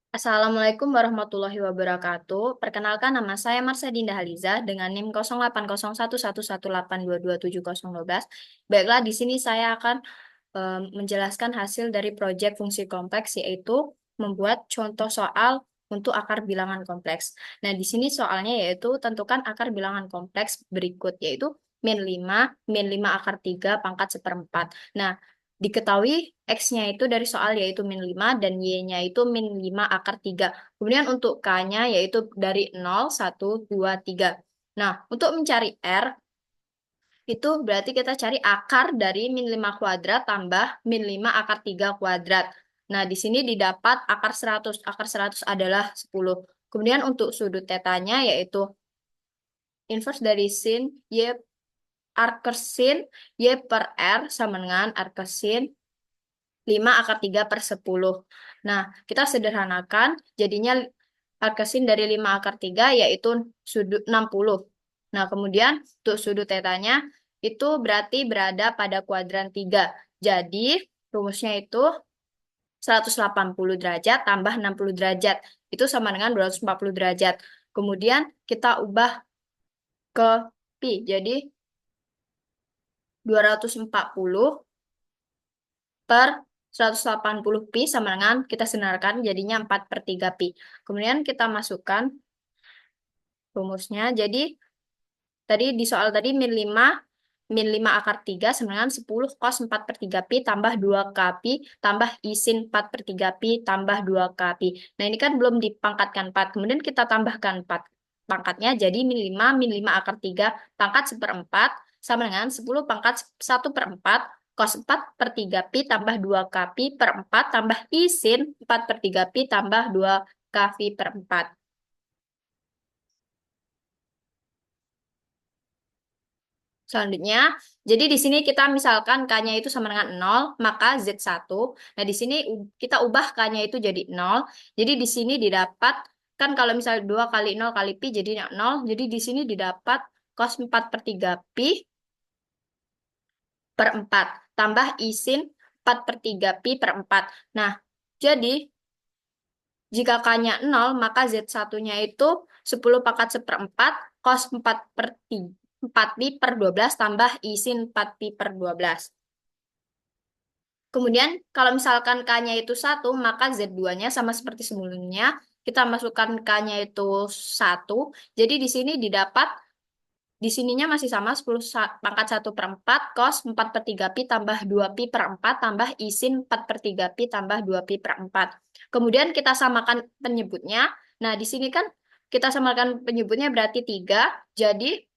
Assalamualaikum warahmatullahi wabarakatuh. Perkenalkan nama saya Marsha Dinda Haliza dengan NIM 08011118227012. Baiklah, di sini saya akan menjelaskan hasil dari proyek fungsi kompleks yaitu membuat contoh soal untuk akar bilangan kompleks. Nah, di sini soalnya yaitu tentukan akar bilangan kompleks berikut yaitu min 5 akar 3 pangkat seperempat. Nah, diketahui X-nya itu dari soal yaitu min 5 dan Y-nya itu min 5 akar 3. Kemudian untuk K-nya yaitu dari 0, 1, 2, 3. Nah, untuk mencari R, itu berarti kita cari akar dari min 5 kuadrat tambah min 5 akar 3 kuadrat. Nah, di sini didapat akar 100. Akar 100 adalah 10. Kemudian untuk sudut tetanya yaitu inverse dari sin Y arc sin Y per R sama dengan arc sin 5 akar 3 per 10. Nah, kita sederhanakan, jadinya arcsin dari 5 akar 3 yaitu sudut 60. Nah, kemudian untuk sudut tetanya itu berarti berada pada kuadran 3. Jadi, rumusnya itu 180 derajat tambah 60 derajat. Itu sama dengan 240 derajat. Kemudian kita ubah ke pi. Jadi, 240 per 180 pi sama dengan kita senarkan jadinya 4 per 3 pi. Kemudian kita masukkan rumusnya. Jadi tadi di soal tadi min 5 akar 3 sama dengan 10 cos 4 per 3 pi tambah 2 k pi tambah I sin 4 per 3 pi tambah 2 k pi. Nah, ini kan belum dipangkatkan 4. Kemudian kita tambahkan 4 pangkatnya jadi min 5 akar 3 pangkat seperempat sama dengan 10 pangkat 1 per 4 cos 4 per 3 pi tambah 2 k pi per 4 tambah I sin 4 per 3 pi tambah 2 k pi per 4. Selanjutnya, jadi di sini kita misalkan K-nya itu sama dengan 0, maka Z1. Nah, di sini kita ubah K-nya itu jadi 0. Jadi di sini didapat, kan kalau misalnya 2 kali 0 kali pi jadi 0. Jadi di sini didapat cos 4 per 3 pi per 4. Tambah I sin 4 per 3 pi per 4. Nah, jadi jika K-nya 0, maka Z1-nya itu 10 pangkat seperempat cos 4 per 3. 4 pi per 12 tambah I sin 4 pi per 12. Kemudian kalau misalkan K-nya itu 1, maka Z2-nya sama seperti sebelumnya. Kita masukkan K-nya itu 1. Jadi di sini didapat, di sininya masih sama 10 pangkat 1 per 4 cos 4 per 3 pi tambah 2 pi per 4 tambah I sin 4 per 3 pi tambah 2 pi per 4. Kemudian kita samakan penyebutnya. Nah, di sini kan kita samakan penyebutnya berarti 3. Jadi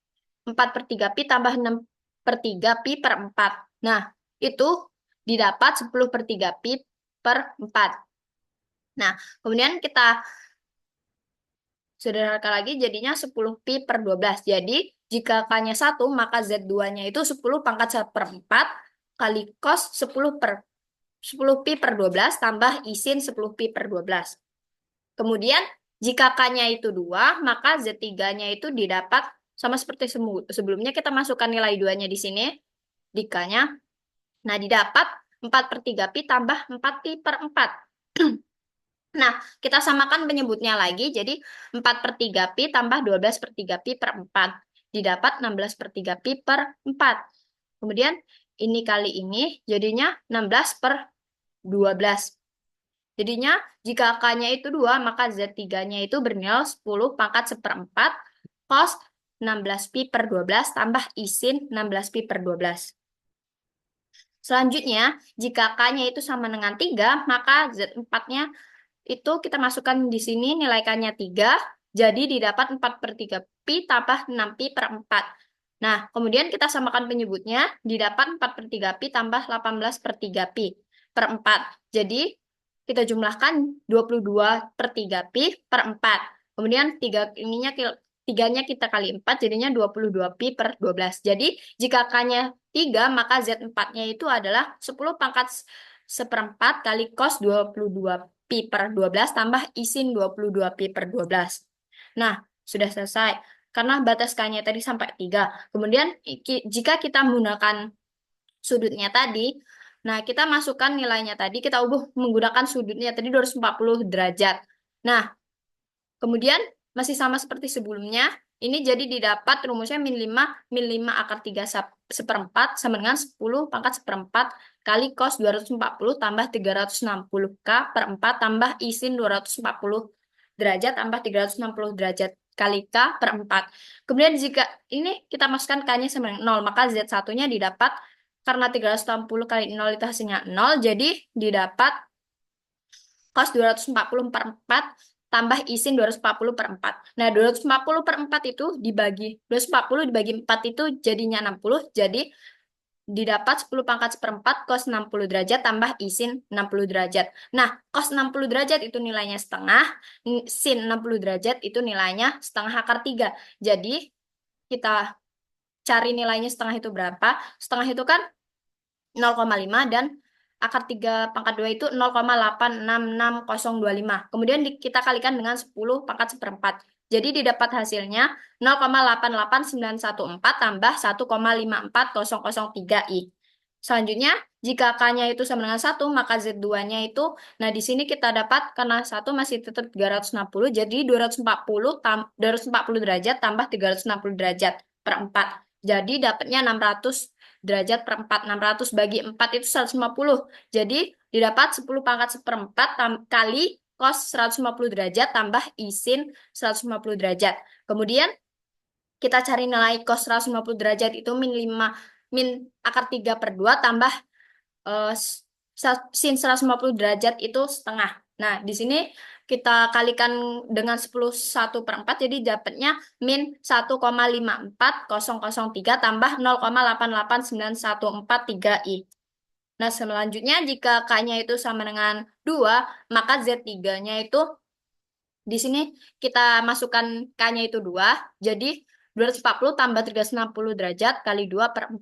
4 per 3 pi tambah 6 per 3 pi per 4. Nah, itu didapat 10 per 3 pi per 4. Nah, kemudian kita sederhanakan lagi jadinya 10 pi per 12. Jadi, jika K-nya 1, maka Z2-nya itu 10 pangkat 1 per 4 kali cos 10 pi per 12 tambah I sin 10 pi per 12. Kemudian, jika K-nya itu 2, maka Z3-nya itu didapat sama seperti sebelumnya kita masukkan nilai 2-nya di sini, di K-nya. Nah, didapat 4 per 3 pi tambah 4 pi per 4. Nah, kita samakan penyebutnya lagi, jadi 4 per 3 pi tambah 12 per 3 pi per 4. Didapat 16 per 3 pi per 4. Kemudian, ini kali ini jadinya 16 per 12. Jadinya, jika K-nya itu 2, maka Z3-nya itu bernilai 10 pangkat seperempat cos 16 pi per 12 tambah I sin 16 pi per 12. Selanjutnya, jika K-nya itu sama dengan 3, maka Z4-nya itu kita masukkan di sini nilai K-nya 3, jadi didapat 4 per 3 pi tambah 6 pi per 4. Nah, kemudian kita samakan penyebutnya, didapat 4 per 3 pi tambah 18 per 3 pi per 4. Jadi, kita jumlahkan 22 per 3 pi per 4. Kemudian 3-nya kita kali 4, jadinya 22 pi per 12. Jadi, jika K-nya 3, maka Z4-nya itu adalah 10 pangkat seperempat kali cos 22 pi per 12 tambah I sin 22 pi per 12. Nah, sudah selesai. Karena batas K-nya tadi sampai 3. Kemudian, jika kita menggunakan sudutnya tadi, nah kita masukkan nilainya tadi, kita ubah menggunakan sudutnya tadi 240 derajat. Nah, kemudian masih sama seperti sebelumnya, ini jadi didapat rumusnya min 5 akar 3 seperempat sama dengan 10 pangkat seperempat kali cos 240 tambah 360 K per 4 tambah I sin 240 derajat tambah 360 derajat kali K per 4. Kemudian jika ini kita masukkan K-nya sama dengan 0, maka Z1-nya didapat karena 360 kali 0 itu hasilnya 0, jadi didapat cos 240 per 4 tambah isin 240 per 4. Nah, 240 per 4 itu dibagi, 240 dibagi 4 itu jadinya 60, jadi didapat 10 pangkat seperempat cos 60 derajat tambah isin 60 derajat. Nah, cos 60 derajat itu nilainya setengah, sin 60 derajat itu nilainya setengah akar 3. Jadi, kita cari nilainya setengah itu berapa? Setengah itu kan 0,5 dan akar 3 pangkat 2 itu 0,866025. Kemudian kita kalikan dengan 10 pangkat seperempat. Jadi didapat hasilnya 0,88914 tambah 1,54003 I. Selanjutnya, jika K-nya itu sama dengan 1, maka Z2-nya itu, nah di sini kita dapat, karena 1 masih tetap 360, jadi 240 derajat tambah 360 derajat per 4. Jadi dapatnya 600 derajat per 4. 600 bagi 4 itu 150. Jadi didapat 10 pangkat seperempat kali cos 150 derajat tambah I sin 150 derajat. Kemudian kita cari nilai cos 150 derajat itu min 5, min akar 3 per 2 tambah eh, sin 150 derajat itu setengah. Nah, di sini kita kalikan dengan 10 1/4, jadi dapatnya min 1,54003 tambah 0,889143 I. Nah, selanjutnya jika K-nya itu sama dengan 2, maka Z3-nya itu di sini kita masukkan K-nya itu 2, jadi 240 tambah 360 derajat kali 2 per 4.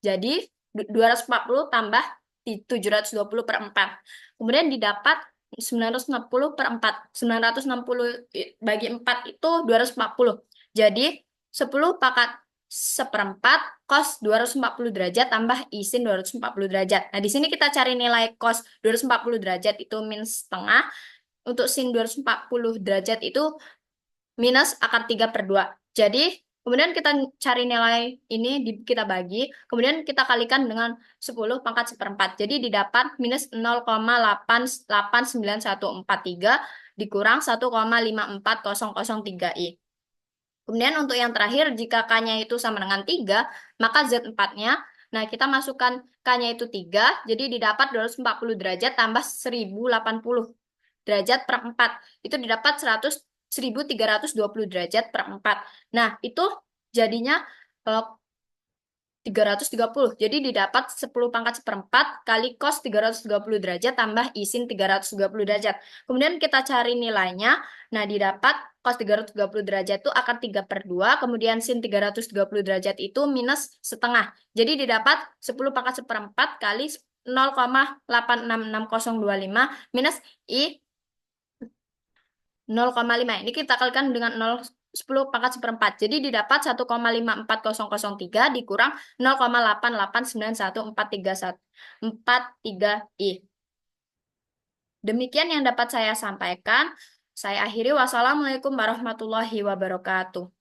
Jadi 240 tambah 720 per 4. Kemudian didapat 960 per 4. 960 bagi 4 itu 240. Jadi 10 pangkat seperempat cos 240 derajat tambah I sin 240 derajat. Nah, di sini kita cari nilai cos 240 derajat itu min setengah. Untuk sin 240 derajat itu minus akar 3 per 2. Jadi, kemudian kita cari nilai ini, kita bagi, kemudian kita kalikan dengan 10 pangkat seperempat. Jadi didapat minus 0,889143 dikurang 1,54003 I. Kemudian untuk yang terakhir, jika K-nya itu sama dengan 3, maka Z4-nya, nah kita masukkan K-nya itu 3, jadi didapat 240 derajat tambah 1080 derajat per 4. Itu didapat 1320 derajat per 4. Nah, itu jadinya eh, 330. Jadi didapat 10 pangkat seperempat kali cos 330 derajat tambah I sin 330 derajat. Kemudian kita cari nilainya. Nah, didapat cos 330 derajat itu akar 3 per 2. Kemudian sin 330 derajat itu minus setengah. Jadi didapat 10 pangkat seperempat kali 0,866025 minus I 0,5. Ini kita kalikan dengan 10 pangkat seperempat. Jadi didapat 1,54003 dikurang 0,889143 Demikian yang dapat saya sampaikan. Saya akhiri. Wassalamualaikum warahmatullahi wabarakatuh.